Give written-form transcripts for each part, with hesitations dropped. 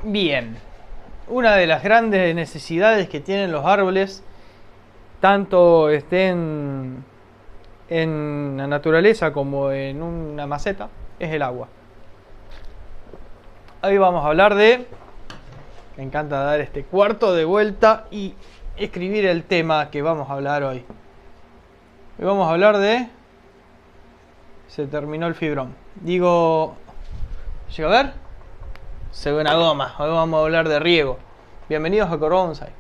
Bien, una de las grandes necesidades que tienen los árboles, tanto estén en la naturaleza como en una maceta, es el agua. Hoy vamos a hablar de... Me encanta dar este cuarto de vuelta y escribir el tema que vamos a hablar hoy. Hoy vamos a hablar de... Se terminó el fibrón. Digo... ¿Llega a ver? Se ve una goma. Hoy vamos a hablar de riego. Bienvenidos a Corvo Bonsai.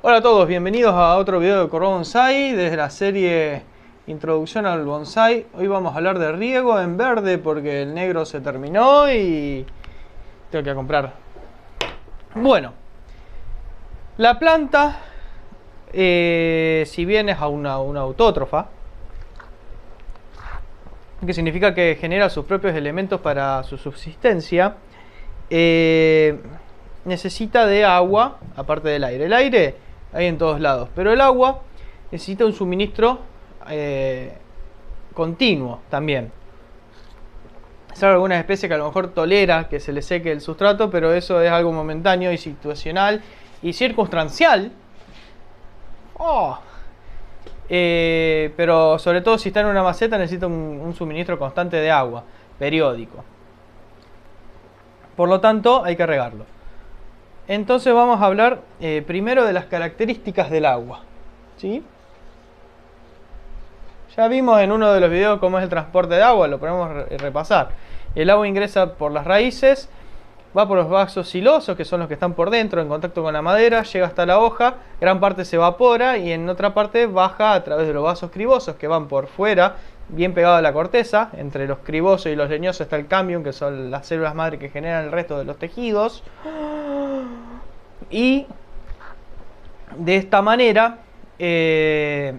Hola a todos, bienvenidos a otro video de Corvo Bonsai desde la serie Introducción al Bonsai. Hoy vamos a hablar de riego en verde porque el negro se terminó y tengo que comprar. Bueno, la planta, si bien es una autótrofa, que significa que genera sus propios elementos para su subsistencia, necesita de agua, aparte del aire. El aire hay en todos lados, pero el agua necesita un suministro continuo también. Salvo algunas especies que a lo mejor tolera que se le seque el sustrato, pero eso es algo momentáneo y situacional y circunstancial. Pero sobre todo si está en una maceta necesita un suministro constante de agua, periódico. Por lo tanto hay que regarlo. Entonces vamos a hablar primero de las características del agua, ¿sí? Ya vimos en uno de los videos cómo es el transporte de agua, lo podemos repasar. El agua ingresa por las raíces, va por los vasos silosos, que son los que están por dentro, en contacto con la madera, llega hasta la hoja, gran parte se evapora y en otra parte baja a través de los vasos cribosos, que van por fuera, bien pegado a la corteza. Entre los cribosos y los leñosos está el cámbium, que son las células madre que generan el resto de los tejidos. Y de esta manera, ya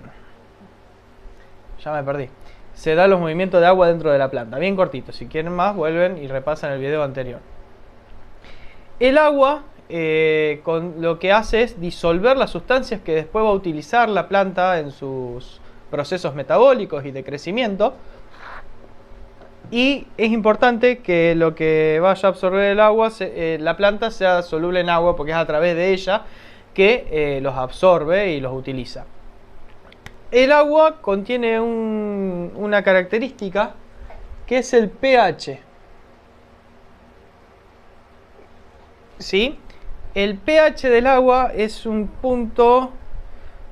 me perdí, se dan los movimientos de agua dentro de la planta, bien cortito. Si quieren más, vuelven y repasan el video anterior. El agua con lo que hace es disolver las sustancias que después va a utilizar la planta en sus procesos metabólicos y de crecimiento. Y es importante que lo que vaya a absorber el agua, la planta sea soluble en agua, porque es a través de ella que los absorbe y los utiliza. El agua contiene una característica que es el pH. ¿Sí? El pH del agua es un punto,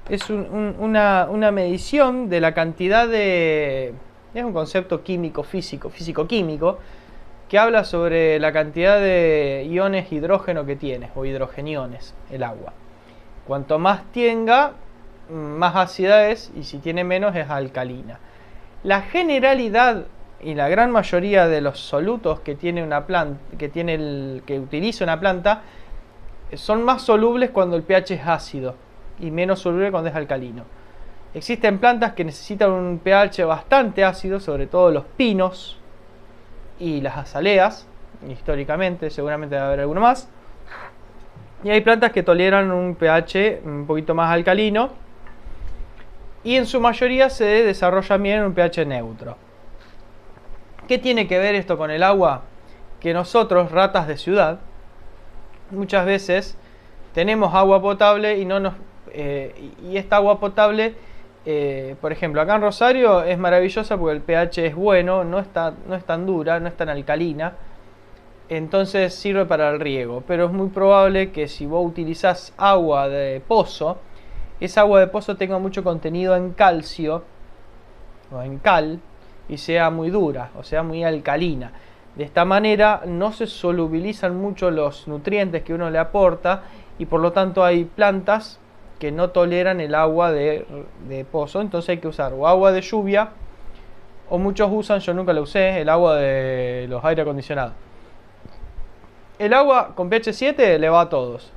es una medición de la cantidad de... Es un concepto físico-químico, que habla sobre la cantidad de iones hidrógeno que tiene, o hidrogeniones, el agua. Cuanto más tenga, más ácida es, y si tiene menos es alcalina. La generalidad y la gran mayoría de los solutos que tiene una planta, que utiliza una planta, son más solubles cuando el pH es ácido y menos soluble cuando es alcalino. Existen plantas que necesitan un pH bastante ácido, sobre todo los pinos y las azaleas, históricamente, seguramente debe haber alguno más. Y hay plantas que toleran un pH un poquito más alcalino y en su mayoría se desarrollan bien en un pH neutro. ¿Qué tiene que ver esto con el agua? Que nosotros, ratas de ciudad, muchas veces tenemos agua potable y y esta agua potable, por ejemplo, acá en Rosario es maravillosa porque el pH es bueno, no es tan dura, no es tan alcalina, entonces sirve para el riego. Pero es muy probable que si vos utilizás agua de pozo, esa agua de pozo tenga mucho contenido en calcio o en cal y sea muy dura, o sea muy alcalina. De esta manera no se solubilizan mucho los nutrientes que uno le aporta y por lo tanto hay plantas que no toleran el agua de pozo. Entonces hay que usar o agua de lluvia, o muchos usan, yo nunca la usé, el agua de los aire acondicionados. El agua con pH 7 le va a todos.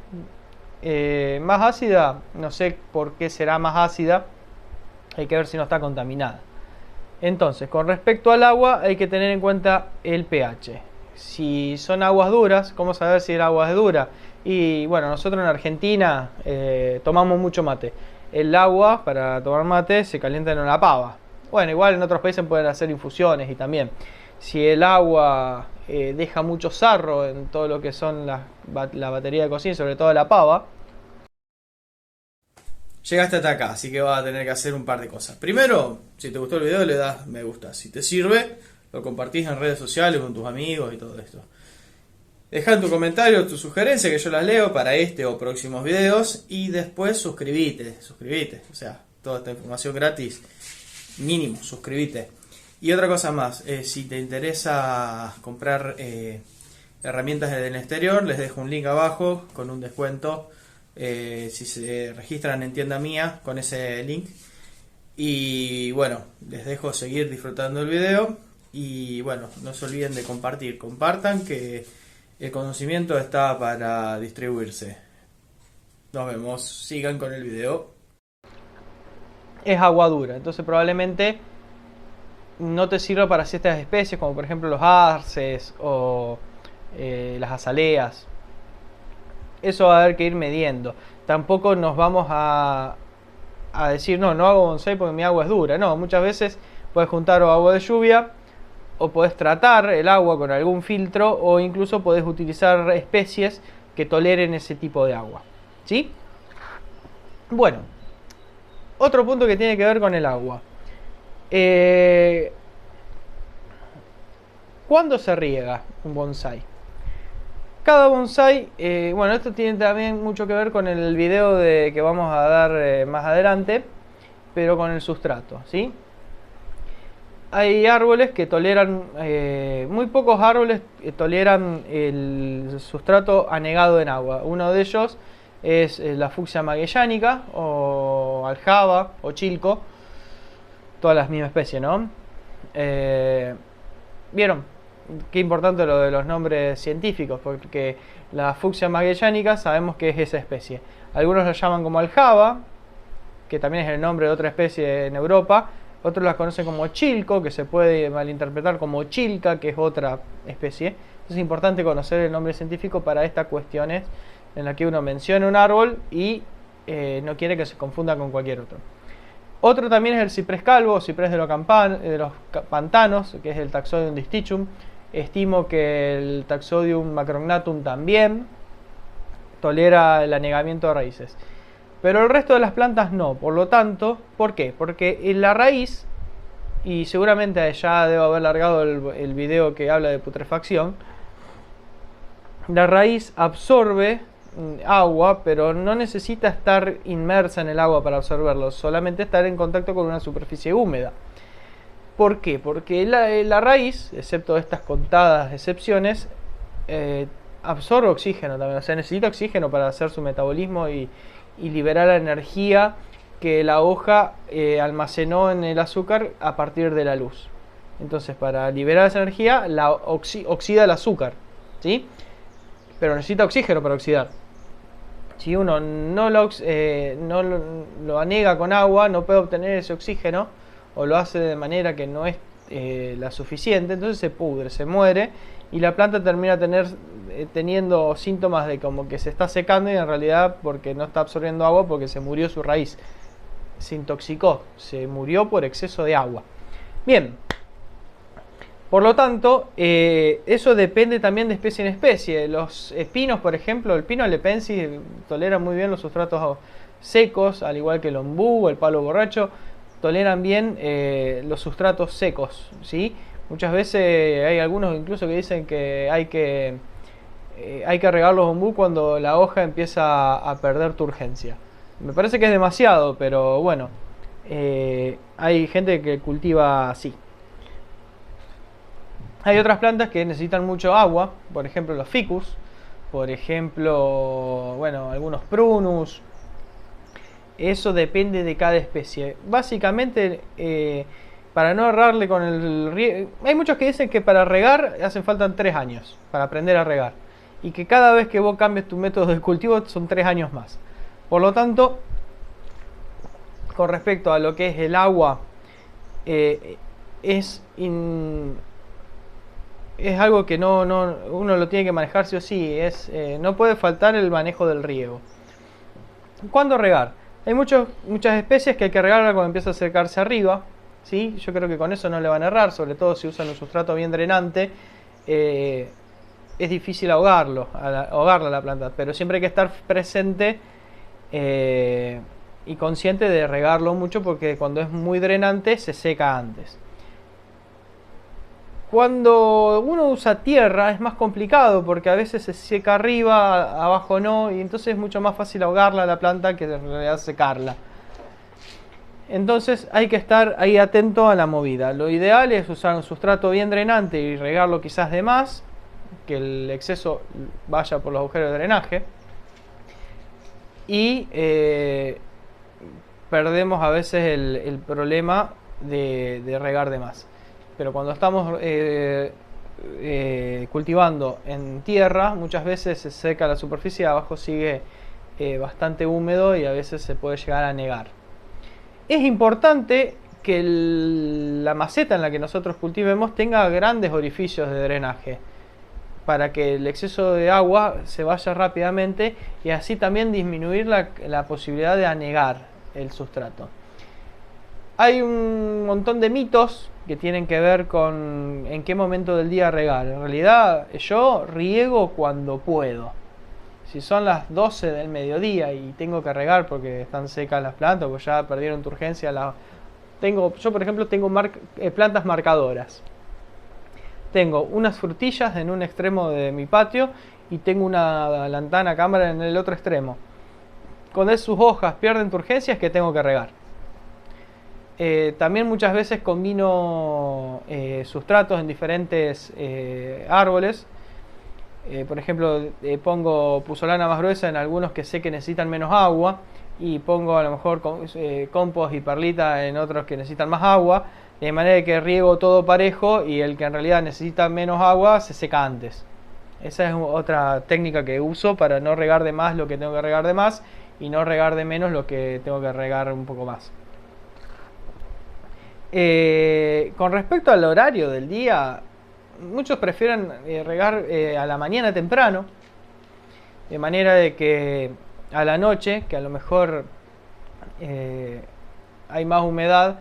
Más ácida, no sé por qué será más ácida, Hay que ver si no está contaminada. Entonces, con respecto al agua, hay que tener en cuenta el pH. Si son aguas duras, ¿cómo saber si el agua es dura? Y bueno, nosotros en Argentina tomamos mucho mate. El agua para tomar mate se calienta en una pava. Bueno, igual en otros países pueden hacer infusiones y también. Si el agua deja mucho sarro en todo lo que son la batería de cocina, sobre todo la pava. Llegaste hasta acá, así que vas a tener que hacer un par de cosas. Primero, si te gustó el video, le das me gusta. Si te sirve, lo compartís en redes sociales con tus amigos y todo esto. Dejá en tu comentario tu sugerencia que yo las leo para este o próximos videos. Y después suscribite. O sea, toda esta información gratis. Mínimo, suscribite. Y otra cosa más, si te interesa comprar herramientas del exterior, les dejo un link abajo con un descuento. Si se registran en tienda mía con ese link. Y bueno, les dejo seguir disfrutando el video. Y bueno, no se olviden de compartir. Compartan que el conocimiento está para distribuirse. Nos vemos, sigan con el video. Es agua dura, entonces probablemente no te sirva para ciertas especies, como por ejemplo los arces o las azaleas. Eso va a haber que ir midiendo. Tampoco nos vamos a decir, no hago bonsai porque mi agua es dura. No, muchas veces puedes juntar o agua de lluvia, o podés tratar el agua con algún filtro, o incluso podés utilizar especies que toleren ese tipo de agua. ¿Sí? Bueno, otro punto que tiene que ver con el agua. ¿Cuándo se riega un bonsai? Cada bonsai, bueno, esto tiene también mucho que ver con el video que vamos a dar más adelante, pero con el sustrato, ¿sí? Hay árboles que toleran, muy pocos árboles toleran el sustrato anegado en agua. Uno de ellos es la fucsia magellanica, o aljaba, o chilco, todas las mismas especies, ¿no? ¿Vieron? Qué importante lo de los nombres científicos, porque la fucsia magellanica sabemos que es esa especie. Algunos la llaman como aljaba, que también es el nombre de otra especie en Europa. Otros la conocen como chilco, que se puede malinterpretar como chilca, que es otra especie. Entonces es importante conocer el nombre científico para estas cuestiones en las que uno menciona un árbol y no quiere que se confunda con cualquier otro. Otro también es el ciprés calvo, o ciprés de los pantanos, que es el Taxodium distichum. Estimo que el Taxodium macrognatum también tolera el anegamiento de raíces. Pero el resto de las plantas no. Por lo tanto, ¿por qué? Porque en la raíz, y seguramente ya debo haber largado el video que habla de putrefacción, la raíz absorbe agua, pero no necesita estar inmersa en el agua para absorberlo, solamente estar en contacto con una superficie húmeda. ¿Por qué? Porque la raíz, excepto estas contadas excepciones, absorbe oxígeno también, o sea, necesita oxígeno para hacer su metabolismo y liberar la energía que la hoja almacenó en el azúcar a partir de la luz. Entonces, para liberar esa energía, oxida el azúcar, ¿sí? Pero necesita oxígeno para oxidar. Si uno no lo anega con agua, no puede obtener ese oxígeno, o lo hace de manera que no es la suficiente, entonces se pudre, se muere, y la planta termina teniendo síntomas de como que se está secando, y en realidad porque no está absorbiendo agua, porque se murió su raíz, se intoxicó, se murió por exceso de agua. Bien, por lo tanto, eso depende también de especie en especie. Los espinos, por ejemplo, el pino lepensis tolera muy bien los sustratos secos, al igual que el ombú o el palo borracho, toleran bien los sustratos secos, ¿sí? Muchas veces hay algunos incluso que dicen que hay que regar los ombú cuando la hoja empieza a perder turgencia. Me parece que es demasiado, pero bueno, hay gente que cultiva así. Hay otras plantas que necesitan mucho agua, por ejemplo los ficus, por ejemplo, bueno, algunos prunus. Eso depende de cada especie. Básicamente, para no errarle con el riego, hay muchos que dicen que para regar hacen falta 3 años para aprender a regar, y que cada vez que vos cambies tu método de cultivo son 3 años más. Por lo tanto, con respecto a lo que es el agua, es algo que uno lo tiene que manejar sí o sí. No puede faltar el manejo del riego. ¿Cuándo regar? Hay muchas especies que hay que regar cuando empieza a secarse arriba, ¿sí? Yo creo que con eso no le van a errar, sobre todo si usan un sustrato bien drenante. Es difícil ahogarla a la planta, pero siempre hay que estar presente y consciente de regarlo mucho, porque cuando es muy drenante se seca antes. Cuando uno usa tierra es más complicado, porque a veces se seca arriba, abajo no, y entonces es mucho más fácil ahogarla a la planta que en realidad secarla. Entonces hay que estar ahí atento a la movida. Lo ideal es usar un sustrato bien drenante y regarlo quizás de más, que el exceso vaya por los agujeros de drenaje. Y perdemos a veces el problema de regar de más. Pero cuando estamos cultivando en tierra, muchas veces se seca la superficie, abajo sigue bastante húmedo y a veces se puede llegar a negar. Es importante que la maceta en la que nosotros cultivemos tenga grandes orificios de drenaje, para que el exceso de agua se vaya rápidamente y así también disminuir la posibilidad de anegar el sustrato. Hay un montón de mitos que tienen que ver con en qué momento del día regar. En realidad yo riego cuando puedo. Si son las 12 del mediodía y tengo que regar porque están secas las plantas, porque ya perdieron turgencia, yo por ejemplo tengo plantas marcadoras. Tengo unas frutillas en un extremo de mi patio y tengo una lantana cámara en el otro extremo. Cuando sus hojas pierden turgencia es que tengo que regar. También muchas veces combino sustratos en diferentes árboles. Por ejemplo, pongo puzzolana más gruesa en algunos que sé que necesitan menos agua, y pongo a lo mejor compost y perlita en otros que necesitan más agua, de manera que riego todo parejo y el que en realidad necesita menos agua se seca antes. Esa es otra técnica que uso para no regar de más lo que tengo que regar de más y no regar de menos lo que tengo que regar un poco más. Con respecto al horario del día, muchos prefieren regar a la mañana temprano, de manera de que a la noche, que a lo mejor hay más humedad,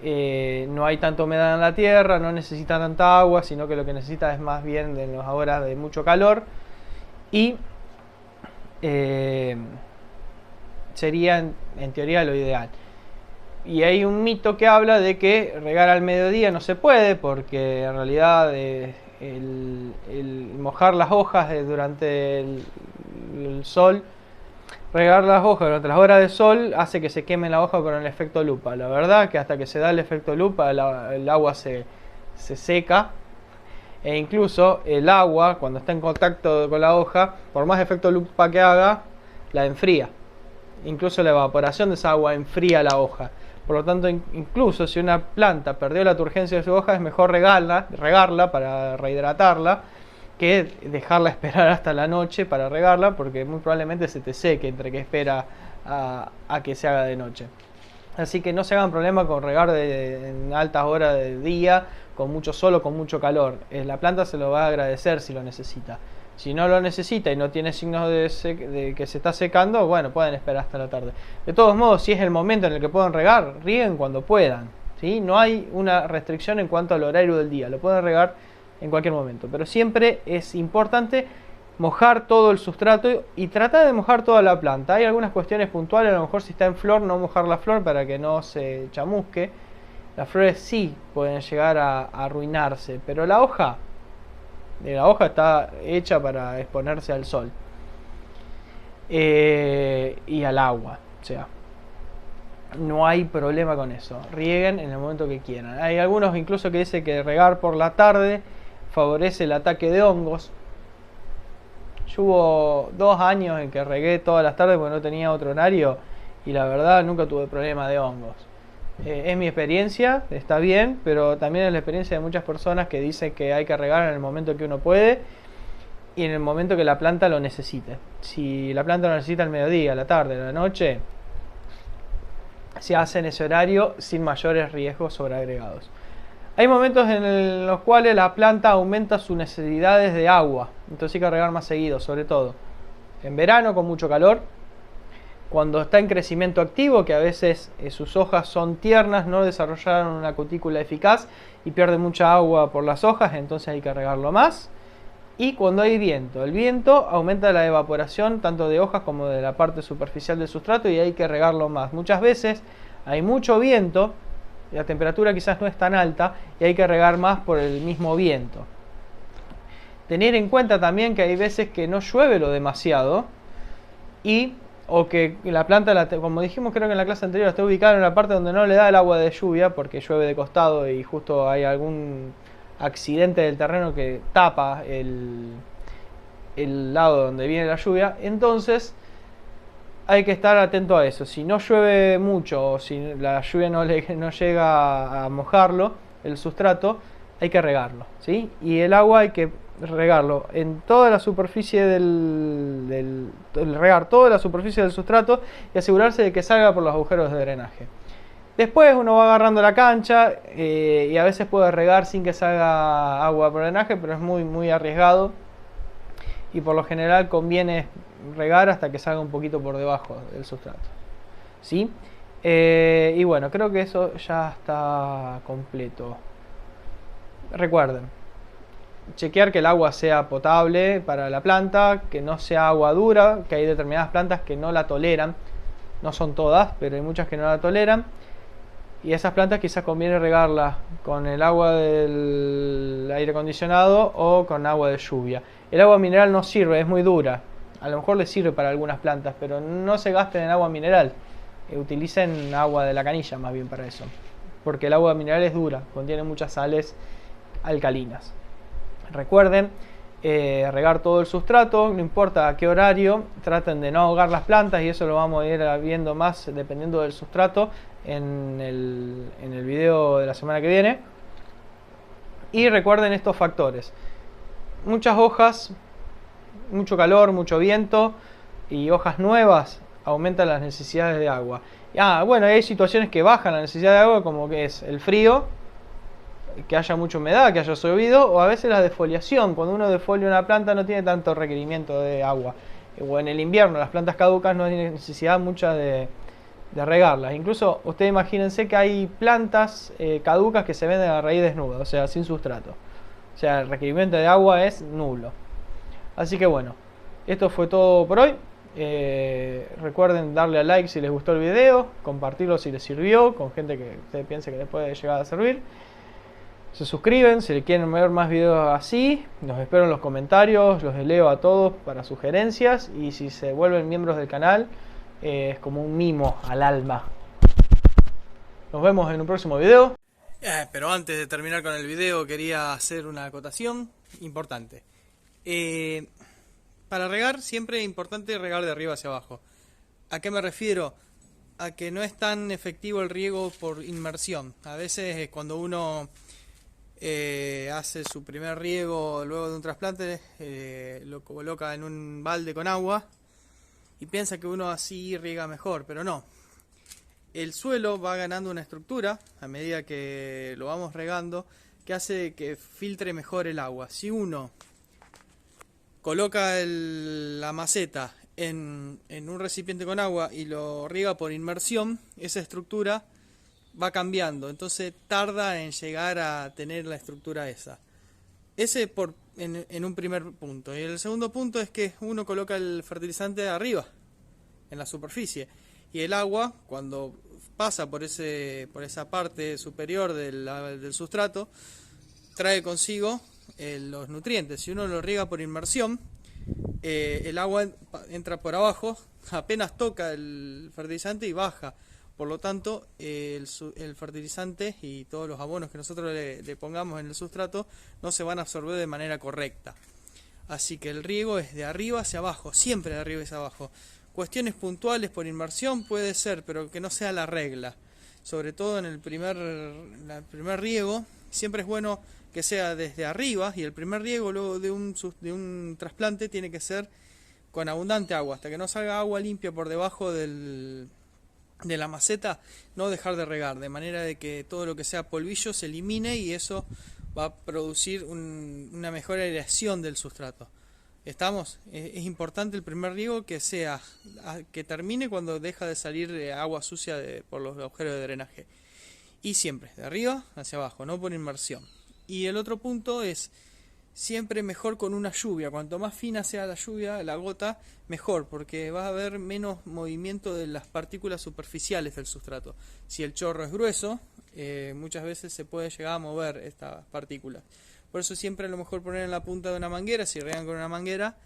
no hay tanta humedad en la tierra, no necesita tanta agua, sino que lo que necesita es más bien de las horas de mucho calor, y sería en teoría lo ideal. Y hay un mito que habla de que regar al mediodía no se puede, porque en realidad el mojar las hojas durante el sol, regar las hojas durante las horas de sol hace que se queme la hoja con el efecto lupa. La verdad que hasta que se da el efecto lupa el agua se seca, e incluso el agua cuando está en contacto con la hoja, por más efecto lupa que haga, la enfría. Incluso la evaporación de esa agua enfría la hoja. Por lo tanto, incluso si una planta perdió la turgencia de su hoja, es mejor regarla para rehidratarla, que dejarla esperar hasta la noche para regarla, porque muy probablemente se te seque entre que espera a que se haga de noche. Así que no se hagan problema con regar en altas horas del día, con mucho sol o con mucho calor. La planta se lo va a agradecer si lo necesita. Si no lo necesita y no tiene signos de que se está secando, bueno, pueden esperar hasta la tarde. De todos modos, si es el momento en el que pueden regar, rieguen cuando puedan, ¿sí? No hay una restricción en cuanto al horario del día, lo pueden regar en cualquier momento. Pero siempre es importante mojar todo el sustrato y tratar de mojar toda la planta. Hay algunas cuestiones puntuales, a lo mejor si está en flor, no mojar la flor para que no se chamusque. Las flores sí pueden llegar a arruinarse, pero la hoja está hecha para exponerse al sol y al agua, o sea, no hay problema con eso. Rieguen en el momento que quieran. Hay algunos incluso que dicen que regar por la tarde favorece el ataque de hongos. Yo hubo 2 años en que regué todas las tardes porque no tenía otro horario, y la verdad nunca tuve problema de hongos. Es mi experiencia, está bien, pero también es la experiencia de muchas personas que dicen que hay que regar en el momento que uno puede y en el momento que la planta lo necesite. Si la planta lo necesita al mediodía, a la tarde, a la noche, se hace en ese horario sin mayores riesgos sobreagregados. Hay momentos en los cuales la planta aumenta sus necesidades de agua, entonces hay que regar más seguido, sobre todo en verano con mucho calor, cuando está en crecimiento activo, que a veces sus hojas son tiernas, no desarrollaron una cutícula eficaz y pierde mucha agua por las hojas, entonces hay que regarlo más. Y cuando hay viento, el viento aumenta la evaporación tanto de hojas como de la parte superficial del sustrato y hay que regarlo más. Muchas veces hay mucho viento, la temperatura quizás no es tan alta y hay que regar más por el mismo viento. Tener en cuenta también que hay veces que no llueve lo demasiado o que la planta, como dijimos creo que en la clase anterior, está ubicada en la parte donde no le da el agua de lluvia porque llueve de costado y justo hay algún accidente del terreno que tapa el lado donde viene la lluvia. Entonces hay que estar atento a eso. Si no llueve mucho o si la lluvia no llega a mojarlo, el sustrato, hay que regarlo, ¿sí? Y el agua hay que regarlo en toda la superficie regar toda la superficie del sustrato y asegurarse de que salga por los agujeros de drenaje. Después uno va agarrando la cancha y a veces puede regar sin que salga agua por drenaje, pero es muy arriesgado y por lo general conviene regar hasta que salga un poquito por debajo del sustrato, ¿sí? Y bueno, creo que eso ya está completo. Recuerden, chequear que el agua sea potable para la planta, que no sea agua dura, que hay determinadas plantas que no la toleran, no son todas, pero hay muchas que no la toleran. Y esas plantas quizás conviene regarlas con el agua del aire acondicionado o con agua de lluvia. El agua mineral no sirve, es muy dura. A lo mejor les sirve para algunas plantas, pero no se gasten en agua mineral. Utilicen agua de la canilla más bien para eso. Porque el agua mineral es dura, contiene muchas sales alcalinas. Recuerden regar todo el sustrato, no importa a qué horario, traten de no ahogar las plantas y eso lo vamos a ir viendo más dependiendo del sustrato en el video de la semana que viene. Y recuerden estos factores: muchas hojas, mucho calor, mucho viento y hojas nuevas aumentan las necesidades de agua. Bueno, hay situaciones que bajan la necesidad de agua, como que es el frío, que haya mucha humedad, que haya llovido, o a veces la defoliación. Cuando uno defolia una planta no tiene tanto requerimiento de agua, o en el invierno las plantas caducas no tienen necesidad mucha de regarlas. Incluso ustedes imagínense que hay plantas caducas que se venden a raíz desnuda, o sea, sin sustrato. O sea, el requerimiento de agua es nulo. Así que bueno, esto fue todo por hoy. Recuerden darle a like si les gustó el video, compartirlo si les sirvió con gente que ustedes piensen que les puede llegar a servir. Se suscriben si quieren ver más videos así. Los espero en los comentarios, los leo a todos para sugerencias. Y si se vuelven miembros del canal, es como un mimo al alma. Nos vemos en un próximo video. Pero antes de terminar con el video quería hacer una acotación importante. Para regar siempre es importante regar de arriba hacia abajo. ¿A qué me refiero? A que no es tan efectivo el riego por inmersión. A veces cuando uno hace su primer riego luego de un trasplante, lo coloca en un balde con agua y piensa que uno así riega mejor, pero no. El suelo va ganando una estructura a medida que lo vamos regando que hace que filtre mejor el agua. Si uno coloca la maceta en un recipiente con agua y lo riega por inmersión, esa estructura va cambiando, entonces tarda en llegar a tener la estructura esa. Ese en un primer punto. Y el segundo punto es que uno coloca el fertilizante arriba, en la superficie, y el agua, cuando pasa por esa parte superior del sustrato, trae consigo los nutrientes. Si uno lo riega por inmersión, el agua entra por abajo, apenas toca el fertilizante y baja. Por lo tanto, el fertilizante y todos los abonos que nosotros le pongamos en el sustrato no se van a absorber de manera correcta. Así que el riego es de arriba hacia abajo, siempre de arriba hacia abajo. Cuestiones puntuales por inmersión puede ser, pero que no sea la regla. Sobre todo en el primer riego, siempre es bueno que sea desde arriba, y el primer riego luego de un trasplante tiene que ser con abundante agua, hasta que no salga agua limpia por debajo del de la maceta, no dejar de regar, de manera de que todo lo que sea polvillo se elimine y eso va a producir una mejor aireación del sustrato. ¿Estamos? Es importante el primer riego que sea, que termine cuando deja de salir agua sucia por los agujeros de drenaje. Y siempre, de arriba hacia abajo, no por inmersión. Y el otro punto es siempre mejor con una lluvia. Cuanto más fina sea la lluvia, la gota, mejor, porque va a haber menos movimiento de las partículas superficiales del sustrato. Si el chorro es grueso, muchas veces se puede llegar a mover estas partículas. Por eso siempre a lo mejor poner en la punta de una manguera, si regan con una manguera,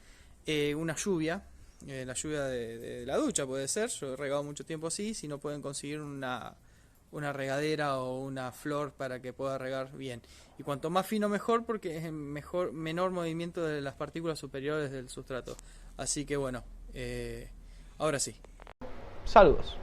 una lluvia, la lluvia de la ducha puede ser. Yo he regado mucho tiempo así. Si no, pueden conseguir una regadera o una flor para que pueda regar bien. Y cuanto más fino mejor, porque es menor movimiento de las partículas superiores del sustrato. Así que bueno, ahora sí. Saludos.